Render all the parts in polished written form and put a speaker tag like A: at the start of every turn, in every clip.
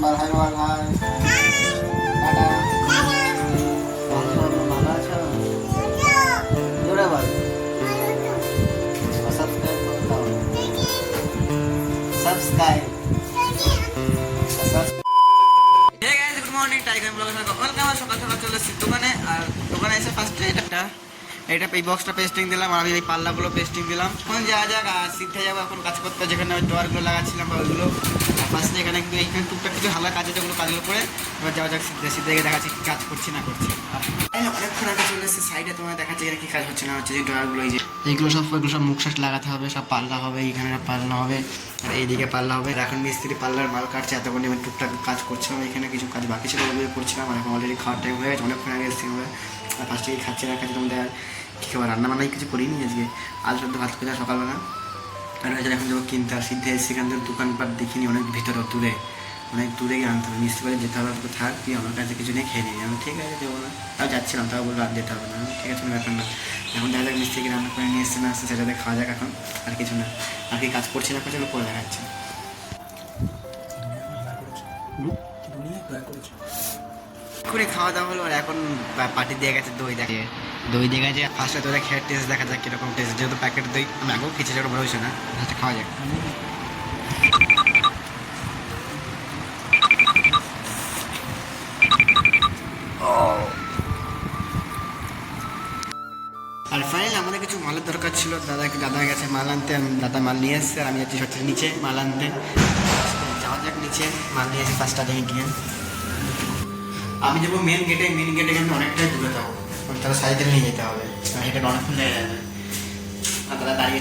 A: বল hi বল hi tata ভালো আছো জোরে বল সাবস্ক্রাইব করে দাও subscribe hey guys good morning tiger ব্লগে ওয়েলকাম সকাল সকাল চলে এসেছি দোকানে আর দোকানে এসে ফার্স্টে এটা এই বক্সটা পেস্টিং দিলাম আর এই পাল্লাগুলো পেস্টিং দিলাম এখন যাওয়া যাক আর সিদ্ধে যাবো এখন কাজ করতে যেখানে ওই ডোয়ারগুলো লাগাচ্ছিলাম বা ওইগুলো ফার্স্টে এখানে কিন্তু এইখানে টুকটাক কিছু হালকা কাজে যেগুলো কাজগুলো করে এবার যাওয়া যাক সিদ্ধে সিদ্ধে গিয়ে দেখাচ্ছি কাজ করছি না করছি অনেকক্ষণ আগে চলে এসেছে সাইডে তোমার দেখাচ্ছি এখানে কী কাজ হচ্ছে না হচ্ছে যে ডোয়ারগুলো এই যে এইগুলো সব মুখ শাট লাগাতে হবে সব পাল্লা হবে এইখানে পাল্লা হবে আর এইদিকে পাল্লা হবে এখন মিস্ত্রি পাল্লার মাল কাটছে এতক্ষণ আমি টুকটাক কাজ করছিলাম এখানে কিছু কাজ বাকি ছিল ওগুলো করছিলাম আর এখন অলরেডি খাওয়ার টাইম হয়ে গেছে অনেকক্ষণ আগে এসেছি হবে আর ফার্স্টে খাচ্ছি না খাচ্ছি তোমাদের কী খাবার রান্না বান্নাই কিছু করিনি আজকে আলু সদ্য ভাত করে সকালবেলা আর এখন যাবো কিনতে আর সিদ্ধে সেখান থেকে দোকানপাট দেখিনি অনেক ভিতরে অনেক দূরে গিয়ে আনতে হবে মিস্ত্রি বাড়ি যেতে হবে তো থাক কি আমার কাছে কিছু নেই খেয়ে নিই আমি ঠিক আছে দেবো না তাও যাচ্ছিলাম তাও বলবো রাত যেতে হবে না ঠিক আছে ব্যাপার না এখন দেখা যাক মিস্ত্রিকে রান্না করে নিয়ে এসছে না আসছে সেটাতে খাওয়া যাক এখন আর কিছু না আর কি কাজ করছি না করছি পরে দেখাচ্ছি করে খাওয়া দাওয়া হলো আর এখন পার্টি দিয়ে গেছে দই দিয়ে গেছে ফার্স্টে দইটা খেয়ে টেস্ট দেখা যাক কীরকম টেস্ট যেহেতু প্যাকেট দই আমি আগেও খেয়েছি যেটা বড় হয়েছে না ফার্স্টে খাওয়া যাক আর ফাইনালি আমাদের কিছু মালের দরকার ছিল দাদা গেছে মাল আনতে দাদা মাল নিয়ে এসছে আর আমি যাচ্ছি সব থেকে নিচে মাল আনতে যাওয়া যাক নিচে মাল নিয়ে এসে ফার্স্ট স্টার্টিংয়ে গিয়ে আমি যাবো মেন গেটে কিন্তু অনেকটাই দূরে যাবো তাহলে সাইকেল নিয়ে যেতে হবে হেঁটে অনেকক্ষণ লেগে যাবে আর দাদা দাঁড়িয়ে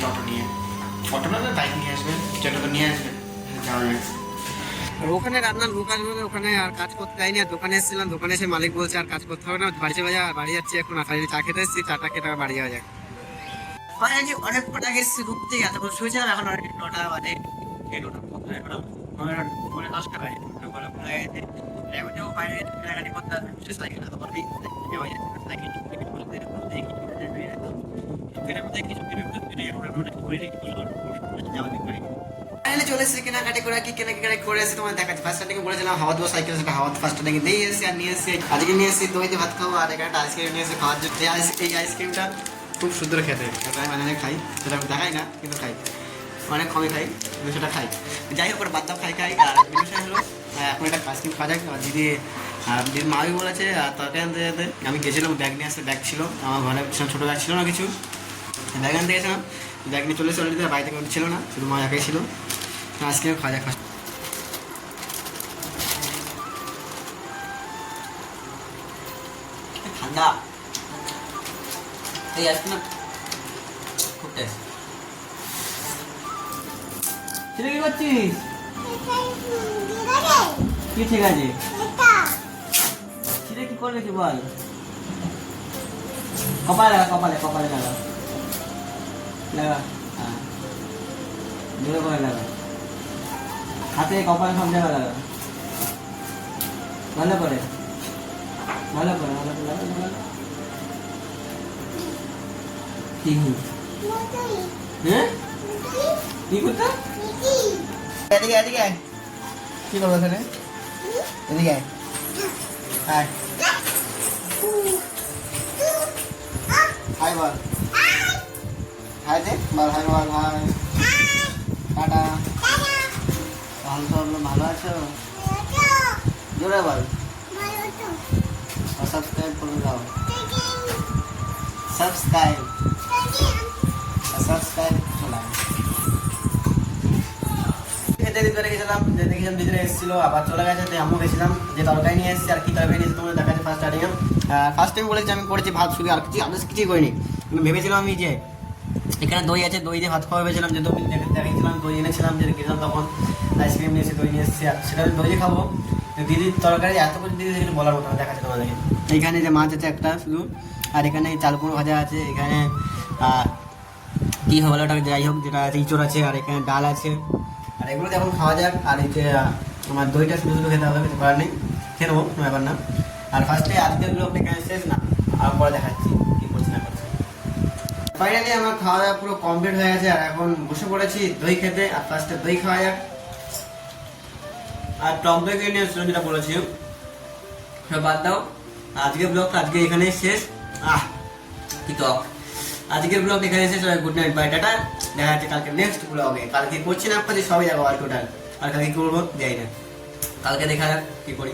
A: অটো না বাইক নিয়ে আসবে যেটা তো নিয়ে আসবে যাওয়া যাক আর ওখানে রান্নার লোক আসবে ওখানে আর কাজ করতে যাইনি আর দোকানে এসেছিলাম দোকানে এসে মালিক বলছে আর কাজ করতে হবে না বাড়ি চলে যা বাড়ি যাচ্ছি এখন আর চা খেতে এসেছি চাটা খেতে বাড়ি যাওয়া যাক ফাইনালি অনেকক্ষণ আগে এসেছি ঘুরতে থেকে এত করে শুয়েছিলাম এখন অলরেডি 9টা বাজে 10টা বাজে এখন যাবো বাইরে কেনাকাটি করতে আসবে সাইকেল চলে এসেছি কেনাকাটি করে কি কেনাকাটি করে এসে তোমার দেখাচ্ছি ফার্স্ট স্টার্টিং বলেছিলাম হাওয়া দেওয়া সাইকেল সেটা হাওয়া ফার্স্ট স্টার্টিং দিয়ে এসেছি আর নিয়ে এসেছি আজকে নিয়ে এসেছি দই দিয়ে ভাত খাবো আর এখানে আইসক্রিম নিয়ে এসে খাওয়ার জন্য এই আইসক্রিমটা খুব সুন্দর খেতে আমি মানে খাই সেটা আমি দেখাই না কিন্তু খাই অনেক কমই খাই কিন্তু সেটা খাই যাই হোক ওটা বাদদাম খাই আর বিষয় হলো এখন একটা আইসক্রিম খাওয়া যাক দিদি মামি বলেছে আর তরকারি আনতে যেতে আমি গেছিলাম ব্যাগ নিয়ে আসতে ব্যাগ ছিল আমার ঘরে ছোটো ব্যাগ ছিল না কিছু ব্যাগ আনতে গেছিলাম ব্যাগ নিয়ে চলে এসে অলরেডি বাড়িতে কোনো ছিল না শুধু মা একাই ছিল আইসক্রিম খাওয়া যাক ঠান্ডা এই আইসক্রিম খুব টেস্ট ছেলে কি করছিস কি ঠিক আছে ছেলে কি করবে কি বল কপালে লাগা হ্যাঁ জোরে করে লাগা হাতে কপালে সব জায়গায় লাগা ভালো করে লাগা হ্যাঁ কি করতে এদিকে কি করবো এখানে এদিকে হাই বল হাই দে বল হাই বল হাই টাটা ভালো আছো জোরে বল সাবস্ক্রাইব করে দাও সাবস্ক্রাইব চলাম ভিতরে গেছিলাম দেখেছিলাম ভিতরে এসেছিলো আবার চলে গেছে আমিও গেছিলাম যে তরকারি নিয়ে এসেছি আর কি তরকারি নিয়েছি তোমাদের দেখাচ্ছে ফার্স্ট টাইম বলেছি আমি করেছি ভাত শুধু আর কিছুই করিনি কিন্তু ভেবেছিলাম আমি যে এখানে দই আছে দই দিয়ে ভাত খাওয়া ভেবেছিলাম যে দই দেখেছিলাম দই এনেছিলাম যে গেছিলাম তখন আইসক্রিম নিয়েছি দই নিয়ে এসেছি আর সেটা আমি দই দিয়ে খাবো দিদির তরকারি এত কিছু দিদি কিছু বলার মতো দেখাচ্ছে তোমাদেরকে এইখানে যে মাছ আছে একটা শুধু আর এখানে চাল কুমড়ো ভাজা আছে এখানে কী হবে ওটা যাই হোক যেটা আছে ইঁচড় আছে আর এখানে ডাল আছে আর এগুলো এখন খাওয়া যাক আর এই যে আমার দইটা শুধু খেতে হবে কিছু করার নেই খেয়ে নেবো কোনো ব্যাপার না আর ফার্স্টে আজকের ব্লগটা এখানে শেষ না আর পরে দেখাচ্ছি কী করছি না করছি ফাইনালি আমার খাওয়া দাওয়া পুরো কমপ্লিট হয়ে গেছে আর এখন বসে পড়েছি দই খেতে আর ফার্স্টে দই খাওয়া যাক
B: আর টক দই কিনে নিয়ে এসেছিলাম যেটা বলেছি, সব বাদ দাও। আজকের ব্লগটা আজকে এখানে শেষ। কি টক। আজকের ব্লগ এখানে শেষ। Good night, bye, tata. দেখা যাচ্ছে কালকে নেক্সট ব্লগে। কালকে করছি না আপনাদের সবাই যাবো আর টোটাল, আর কালকে করবো যাই না, কালকে দেখা যাক কি করি।